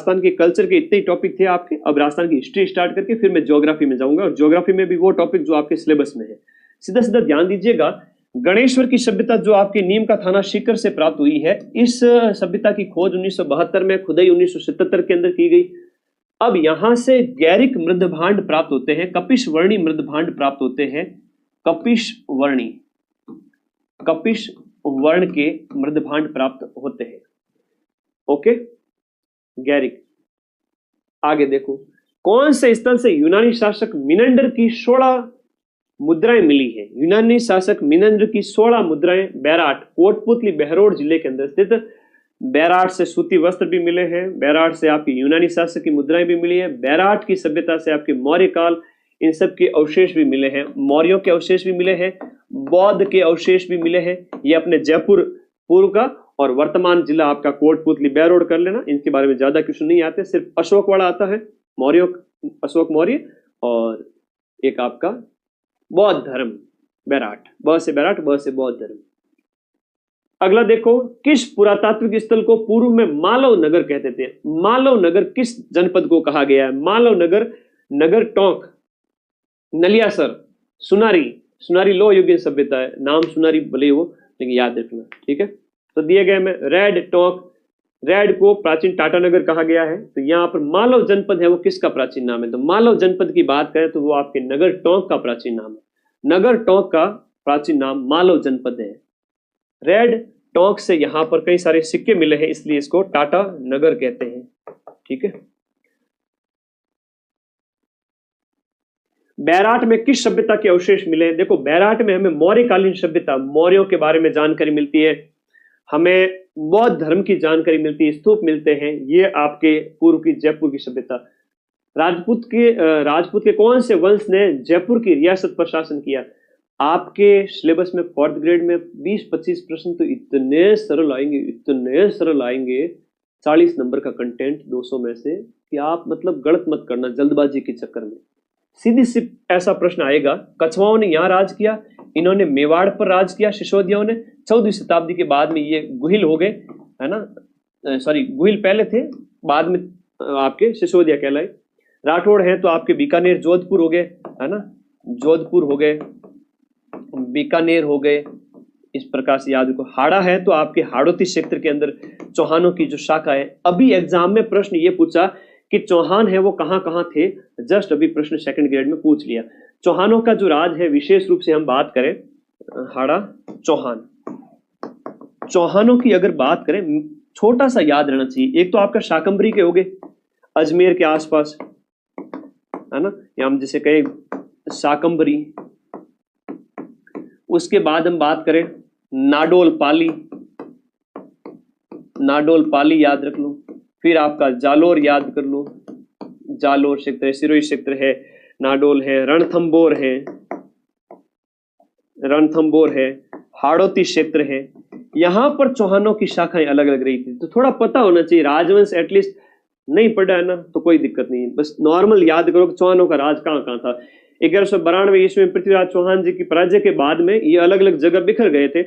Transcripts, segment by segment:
राजस्थान के कल्चर के इतने टॉपिक थे आपके। अब राजस्थान की हिस्ट्री स्टार्ट करके फिर मैं ज्योग्राफी में जाऊंगा, और ज्योग्राफी में भी वो टॉपिक जो आपके सिलेबस में है। सीधा सीधा ध्यान दीजिएगा, गणेश्वर की सभ्यता जो आपकी नीम का थाना सीकर से प्राप्त हुई है, इस सभ्यता की खोज 1972 में, खुदाई 1977 के अंदर की गई। अब यहां से गैरिक मृदभांड प्राप्त होते हैं, कपिश वर्णी मृदभांड प्राप्त होते हैं, कपिश वर्ण के मृदभांड प्राप्त होते हैं। ओके, गैरिक। आगे देखो, कौन से स्थल से यूनानी शासक मिनंडर की 16 मुद्राएं मिली है? यूनानी शासक मिनंडर की 16 मुद्राएं बैराट, कोटपुतली, बहरोड जिले के अंदर स्थित बैराट से सूती वस्त्र भी मिले हैं, बैराट से आपकी यूनानी शासक की मुद्राएं भी मिली है, बैराट की सभ्यता से आपके मौर्य काल, इन सब के अवशेष भी मिले हैं, मौर्यों के अवशेष भी मिले हैं, बौद्ध के अवशेष भी मिले हैं। ये अपने जयपुर पूर्व का और वर्तमान जिला आपका कोटपुतली, बहरोड कर लेना, इनके बारे में ज्यादा क्वेश्चन नहीं आते, सिर्फ अशोकवाड़ा आता है, मौर्य, अशोक मौर्य, और एक आपका बौद्ध धर्म बैराट, ब से बैराट, ब से बौद्ध धर्म। अगला देखो, किस पुरातात्विक स्थल को पूर्व में मालव नगर कहते थे? मालव नगर किस जनपद को कहा गया है? मालव नगर, नगर टोंक, नलियासर, सुनारी लो युगीन सभ्यता है, नाम सुनारी भले हो लेकिन याद रखना, ठीक है। तो दिए गए में रेड टोंक, रेड को प्राचीन टाटा नगर कहा गया है। तो यहाँ पर मालव जनपद है, वो किसका प्राचीन नाम है? तो मालव जनपद की बात करें तो वो आपके नगर टोंक का प्राचीन नाम है। नगर टोंक का प्राचीन नाम मालव जनपद है। रेड टोंक से यहाँ पर कई सारे सिक्के मिले हैं, इसलिए इसको टाटा नगर कहते हैं, ठीक है। बैराट में किस सभ्यता के अवशेष मिले हैं? देखो, बैराट में हमें मौर्यकालीन सभ्यता, मौर्यों के बारे में जानकारी मिलती है, हमें बौद्ध धर्म की जानकारी मिलती है, स्तूप मिलते हैं। ये आपके पूर्व की जयपुर की सभ्यता। राजपूत के कौन से वंश ने जयपुर की रियासत पर शासन किया? आपके सिलेबस में 4th ग्रेड में 20-25 प्रश्न तो इतने सरल आएंगे, 40 नंबर का कंटेंट 200 में से, कि आप मतलब गलत मत करना जल्दबाजी के चक्कर में। सीधी सी ऐसा प्रश्न आएगा, कछवाओं ने यहाँ राज किया, इन्होंने मेवाड़ पर राज किया, सिसोदियों ने 14वीं शताब्दी के बाद में ये गुहिल हो गए, है ना, सॉरी गुहिल पहले थे, बाद में आपके सिसोदिया कहलाए। राठौड़ हैं तो आपके बीकानेर जोधपुर हो गए, है ना, जोधपुर हो गए, बीकानेर हो गए, इस प्रकार से याद रखो। हाड़ा है तो आपके हाड़ौती क्षेत्र के अंदर चौहानों की जो शाखा है। अभी एग्जाम में प्रश्न ये पूछा कि चौहान है वो कहां कहां थे, जस्ट अभी प्रश्न 2nd ग्रेड में पूछ लिया। चौहानों का जो राज है, विशेष रूप से हम बात करें हाड़ा चौहान, चौहानों की अगर बात करें, छोटा सा याद रहना चाहिए, एक तो आपका शाकंभरी के हो गए अजमेर के आसपास, है ना, या हम जिसे कहें शाकंभरी। उसके बाद हम बात करें नाडोल पाली याद रख लो, फिर आपका जालोर याद कर लो, जालोर क्षेत्र है, सिरोही क्षेत्र है, नाडोल है, रणथंबोर है, हाड़ौती क्षेत्र है। यहां पर चौहानों की शाखाएं अलग अलग रही थी, तो थोड़ा पता होना चाहिए। राजवंश एटलीस्ट नहीं पढ़ा है ना तो कोई दिक्कत नहीं है, बस नॉर्मल याद करो कि चौहानों का राज कहां कहां था। 1192 ईस्वी में पृथ्वीराज चौहान जी की पराजय के बाद में ये अलग अलग जगह बिखर गए थे,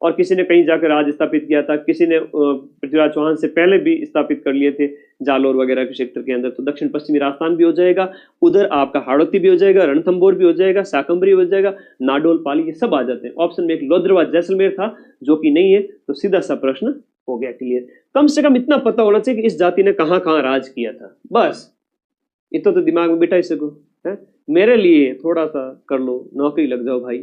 और किसी ने कहीं जाकर राज स्थापित किया था, किसी ने पृथ्वीराज चौहान से पहले भी स्थापित कर लिए थे जालोर वगैरह के क्षेत्र के अंदर। तो दक्षिण पश्चिमी राजस्थान भी हो जाएगा, उधर आपका हाड़ौती भी हो जाएगा, रणथंबोर भी हो जाएगा, शाकंभरी हो जाएगा, नाडोल पाली, ये सब आ जाते हैं। ऑप्शन में एक लोद्रवा जैसलमेर था जो कि नहीं है, तो सीधा सा प्रश्न हो गया क्लियर। कम से कम इतना पता होना चाहिए कि इस जाति ने कहां कहां राज किया था, बस इतना तो दिमाग में बिठा ही सको है। मेरे लिए थोड़ा सा कर लो, नौकरी लग जाओ भाई,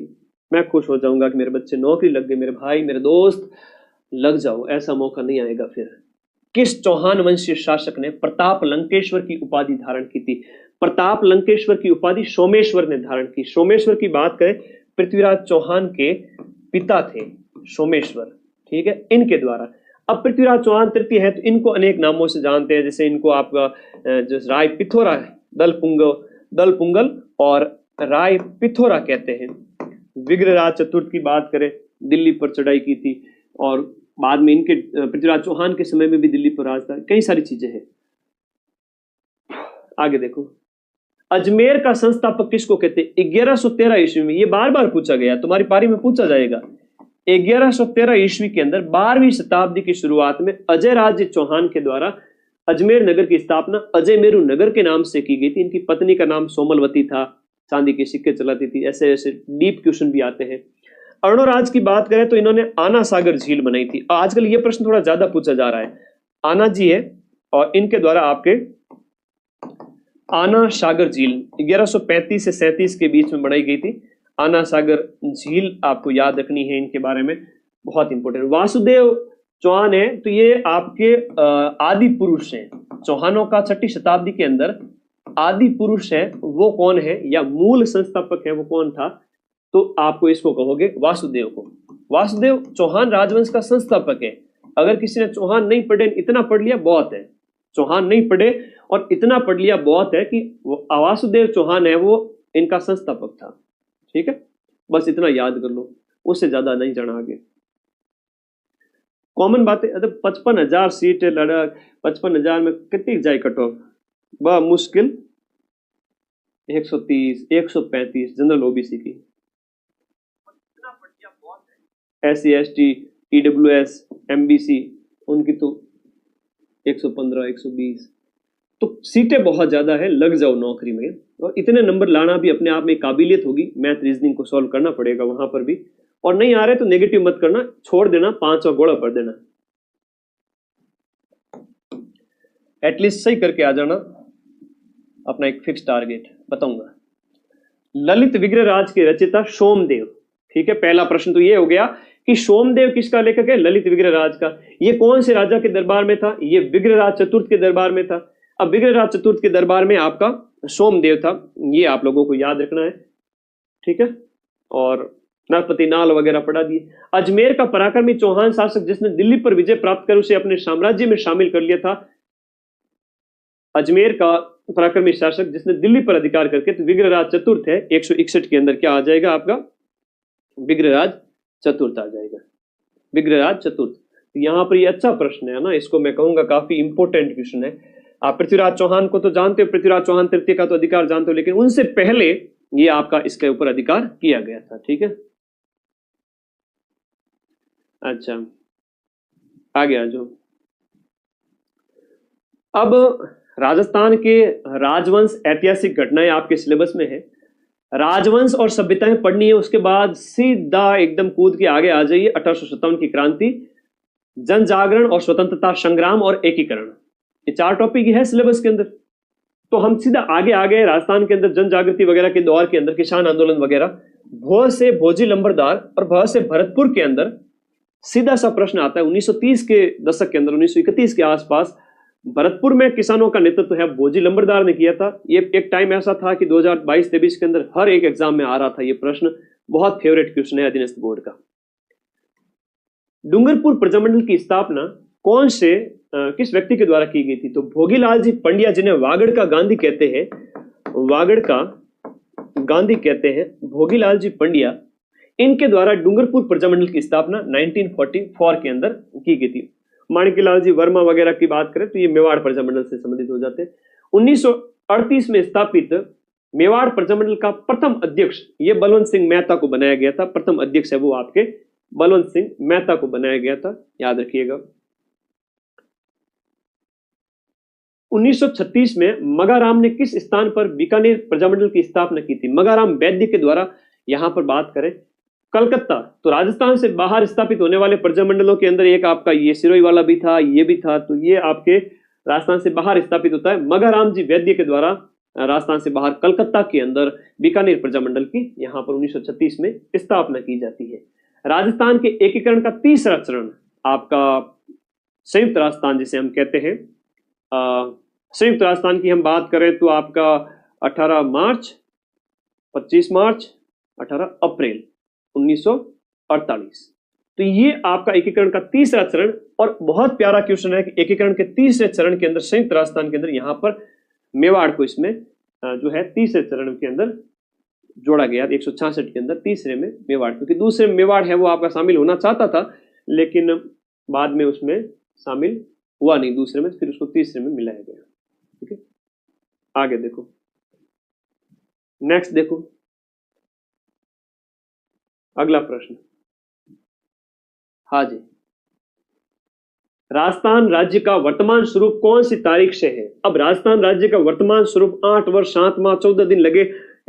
मैं खुश हो जाऊंगा कि मेरे बच्चे नौकरी लग गए, मेरे भाई मेरे दोस्त लग जाओ, ऐसा मौका नहीं आएगा फिर। किस चौहान वंशीय शासक ने प्रताप लंकेश्वर की उपाधि धारण की थी? प्रताप लंकेश्वर की उपाधि सोमेश्वर ने धारण की। सोमेश्वर की बात करें, पृथ्वीराज चौहान के पिता थे सोमेश्वर, ठीक है, इनके द्वारा। अब पृथ्वीराज चौहान तृतीय है तो इनको अनेक नामों से जानते हैं, जैसे इनको आपका जो राय पिथोरा है, दल पुंगल और राय पिथोरा कहते हैं। विग्रहराज चतुर्थ की बात करें, दिल्ली पर चढ़ाई की थी, और बाद में इनके पृथ्वीराज चौहान के समय में भी दिल्ली पर राज था। कई सारी चीजें हैं। आगे देखो, अजमेर का संस्थापक किसको कहते हैं? 1113 ईस्वी में, ये बार बार पूछा गया, तुम्हारी पारी में पूछा जाएगा। 1113 ईस्वी के अंदर 12वीं शताब्दी की शुरुआत में अजय राज चौहान के द्वारा अजमेर नगर की स्थापना अजय मेरू नगर के नाम से की गई थी। इनकी पत्नी का नाम सोमलवती था, चांदी के सिक्के चलाती थी। ऐसे ऐसे डीप क्वेश्चन भी आते हैं। अर्णोराज की बात करें तो इन्होंने आना सागर झील बनाई थी। आजकल ये प्रश्न थोड़ा ज्यादा पूछा जा रहा है। आना जी है और इनके द्वारा आपके आना सागर झील 1135 से 37 के बीच में बनाई गई थी। आना सागर झील आपको याद रखनी है, इनके बारे में बहुत इंपॉर्टेंट। वासुदेव चौहान है तो ये आपके आदि पुरुष हैं। चौहानों का 6वीं शताब्दी के अंदर आदि पुरुष है वो कौन है या मूल संस्थापक है वो कौन था, तो आपको इसको कहोगे वासुदेव को। वासुदेव चौहान राजवंश का संस्थापक है। अगर किसी ने चौहान नहीं पढ़े, इतना पढ़ लिया बहुत है। चौहान नहीं पढ़े और इतना पढ़ लिया बहुत है कि वासुदेव चौहान है वो इनका संस्थापक था। ठीक है, बस इतना याद कर लो, उससे ज्यादा नहीं जाना आगे। कॉमन बातें, 55,000 सीट है लड़क, 55,000 में कितनी जाए कट ऑफ? वह मुश्किल 130 135 जनरल ओबीसी की। SC ST EWS MBC उनकी तो 115 120, तो सीटें बहुत ज्यादा है। लग जाओ नौकरी में, और इतने नंबर लाना भी अपने आप में काबिलियत होगी। मैथ रीजनिंग को सॉल्व करना पड़ेगा वहां पर भी। और नहीं आ रहे तो नेगेटिव मत करना, छोड़ देना, 5 और गोला पढ़ देना, एटलीस्ट सही करके आ जाना। अपना एक फिक्स टारगेट बताऊंगा। ललित विग्रह राज के रचयिता सोमदेव। ठीक है, पहला प्रश्न तो ये हो गया कि सोमदेव किसका लेखक है? ललित विग्रह राज का। ये कौन से राजा के दरबार में था? ये विग्रहराज चतुर्थ के दरबार में था। अब विग्रहराज चतुर्थ के दरबार में आपका सोमदेव था, ये आप लोगों को याद रखना है। ठीक है, और नरपति नाल वगैरह पढ़ा दिए। अजमेर का पराक्रमी चौहान शासक जिसने दिल्ली पर विजय प्राप्त कर उसे अपने साम्राज्य में शामिल कर लिया था। अजमेर का पराक्रमी शासक जिसने दिल्ली पर अधिकार करके, तो विग्रहराज चतुर्थ है। 161 के अंदर क्या आ जाएगा आपका? विग्रहराज चतुर्थ आ जाएगा। विग्रहराज चतुर्थ। यहाँ पर ये अच्छा प्रश्न है ना, इसको मैं कहूंगा काफी इंपोर्टेंट क्वेश्चन है। आप पृथ्वीराज चौहान को तो जानते हो, पृथ्वीराज चौहान तृतीय का तो अधिकार जानते हो, लेकिन उनसे पहले ये आपका इसके ऊपर अधिकार किया गया था। ठीक है, अच्छा आगे आ जाओ। अब राजस्थान के राजवंश ऐतिहासिक घटनाएं आपके सिलेबस में है। राजवंश और सभ्यताएं पढ़नी है, उसके बाद सीधा एकदम कूद के आगे आ जाइए। 1857 की क्रांति, जन जागरण और स्वतंत्रता संग्राम और एकीकरण, ये 4 टॉपिक है सिलेबस के अंदर। तो हम सीधा आगे आ गए। राजस्थान के अंदर जन जागृति वगैरह के दौर के अंदर किसान आंदोलन वगैरह, भौ से भोजी लंबरदार और भौ से भरतपुर के अंदर सीधा सा प्रश्न आता है। 1930 के दशक के अंदर, 1931 के आसपास भरतपुर में किसानों का नेतृत्व है भोजी लंबरदार ने किया था। ये एक टाइम ऐसा था कि 2022-23 के अंदर हर एक एग्जाम में आ रहा था ये प्रश्न। बहुत फेवरेट क्वेश्चन है अधीनस्थ बोर्ड का। डूंगरपुर प्रजामंडल की स्थापना कौन से किस व्यक्ति के द्वारा की गई थी? तो भोगीलाल जी पंड्या, जिन्हें वागड़ का गांधी कहते हैं, वागड़ का गांधी कहते हैं, भोगीलाल जी पंड्या, इनके द्वारा डूंगरपुर प्रजामंडल की स्थापना 1944 के अंदर की गई थी। माणिक्यलाल जी वर्मा वगैरह की बात करें तो ये मेवाड़ प्रजामंडल से संबंधित हो जाते हैं। 1938 में स्थापित मेवाड़ प्रजामंडल का प्रथम अध्यक्ष ये बलवंत सिंह मेहता को बनाया गया था। प्रथम अध्यक्ष है वो आपके बलवंत सिंह मेहता को बनाया गया था, याद रखिएगा। 1936 में मगाराम ने किस स्थान पर बीकानेर प्रजामंडल की स्थापना की थी? मगाराम वैद्य के द्वारा। यहां पर बात करें कलकत्ता, तो राजस्थान से बाहर स्थापित होने वाले प्रजामंडलों के अंदर एक आपका ये सिरोही वाला भी था, ये भी था, तो ये आपके राजस्थान से बाहर स्थापित होता है। मगाराम जी वैद्य के द्वारा राजस्थान से बाहर कलकत्ता के अंदर बीकानेर प्रजामंडल की यहां पर 1936 में स्थापना की जाती है। राजस्थान के एकीकरण का तीसरा चरण आपका संयुक्त राजस्थान जिसे हम कहते हैं, संयुक्त राजस्थान की हम बात करें तो आपका 18 मार्च, 25 मार्च, 18 अप्रैल 1948। तो ये आपका एकीकरण का तीसरा चरण। और बहुत प्यारा क्वेश्चन है कि एकीकरण के तीसरे चरण के अंदर संयुक्त राजस्थान के अंदर यहां पर मेवाड़ को इसमें जो है तीसरे चरण के अंदर जोड़ा गया। 166 के अंदर तीसरे में मेवाड़, क्योंकि दूसरे में मेवाड़ है वो आपका शामिल होना चाहता था लेकिन बाद में उसमें शामिल हुआ नहीं दूसरे में, फिर उसको तीसरे में मिलाया गया। ठीक है, आगे देखो, नेक्स्ट देखो, अगला प्रश्न। हाँ जी, राजस्थान राज्य का वर्तमान स्वरूप कौन सी तारीख से है? अब राजस्थान राज्य का वर्तमान स्वरूप 8 वर्ष 7 माह 14 दिन लगे,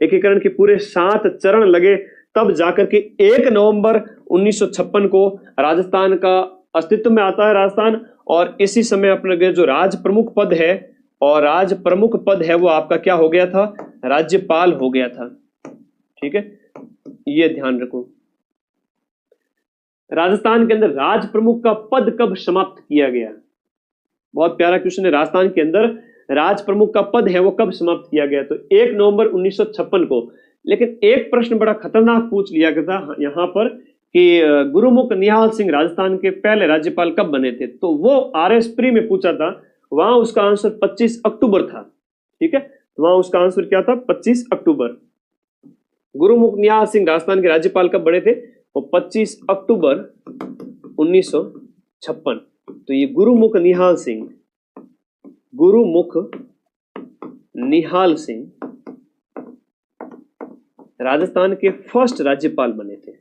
एकीकरण के पूरे 7 चरण लगे, तब जाकर के 1 नवंबर 1956 को राजस्थान का अस्तित्व में आता है राजस्थान। और इसी समय अपने जो राज प्रमुख पद है, और राज प्रमुख पद है वो आपका क्या हो गया था? राज्यपाल हो गया था। ठीक है, ये ध्यान रखो। राजस्थान के अंदर राज प्रमुख का पद कब समाप्त किया गया? बहुत प्यारा क्वेश्चन है। राजस्थान के अंदर राज प्रमुख का पद है वो कब समाप्त किया गया? तो 1 नवंबर 1956 को। लेकिन एक प्रश्न बड़ा खतरनाक पूछ लिया गया था यहाँ पर कि गुरुमुख निहाल सिंह राजस्थान के पहले राज्यपाल कब बने थे? तो वो RS प्री में पूछा था, वहां उसका आंसर 25 अक्टूबर था। ठीक है, वहां उसका आंसर क्या था? 25 अक्टूबर। गुरुमुख निहाल सिंह राजस्थान के राज्यपाल कब बने थे? वो 25 अक्टूबर 1956। तो ये गुरुमुख निहाल सिंह, गुरुमुख निहाल सिंह राजस्थान के फर्स्ट राज्यपाल बने थे।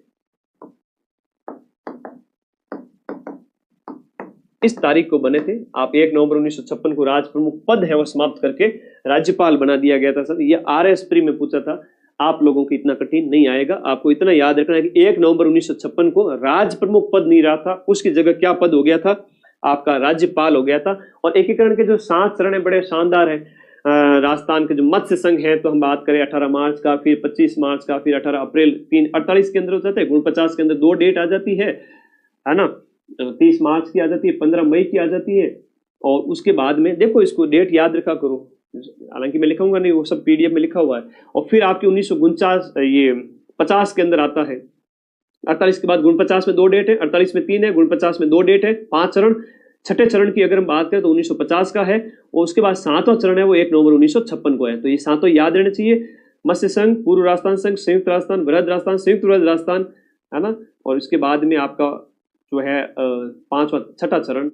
इस तारीख को बने थे। आप 1 नवंबर 1956 को राज प्रमुख पद है वो समाप्त करके राज्यपाल बना दिया गया था। सर ये RS प्री में पूछा था, आप लोगों को इतना कठिन नहीं आएगा। आपको इतना याद रखना है कि 1 नवंबर 1956 को राज प्रमुख पद नहीं रहा था, उसकी जगह क्या पद हो गया था? आपका राज्यपाल हो गया था। और एकीकरण के जो 7 चरण है बड़े शानदार है। राजस्थान के जो मत्स्य संघ है, तो हम बात करें 18 मार्च का, फिर 25 मार्च का, फिर 18 अप्रैल 348 के अंदर हो जाता है। 49 के अंदर 2 डेट आ जाती है ना, 30 मार्च की आ जाती है, 15 मई की आ जाती है। और उसके बाद में देखो, इसको डेट याद रखा करो, हालांकि मैं लिखूंगा नहीं, वो सब PDF में लिखा हुआ है। और फिर आपकी 1949 ये 50 के अंदर आता है। 48 के बाद 49 में 2 डेट है, 48 में 3 है, 49 में 2 डेट है, 5 चरण। छठे चरण की अगर हम बात करें तो 1950 का है, और उसके बाद 7वां चरण है वो 1 नवंबर 1956 को है। तो ये 7 याद रहने चाहिए। मत्स्य संघ, पूर्व राजस्थान संघ, संयुक्त राजस्थान, वृहद राजस्थान, संयुक्त वृहद राजस्थान, है ना। और इसके बाद में आपका जो है 5वां 6ठा चरण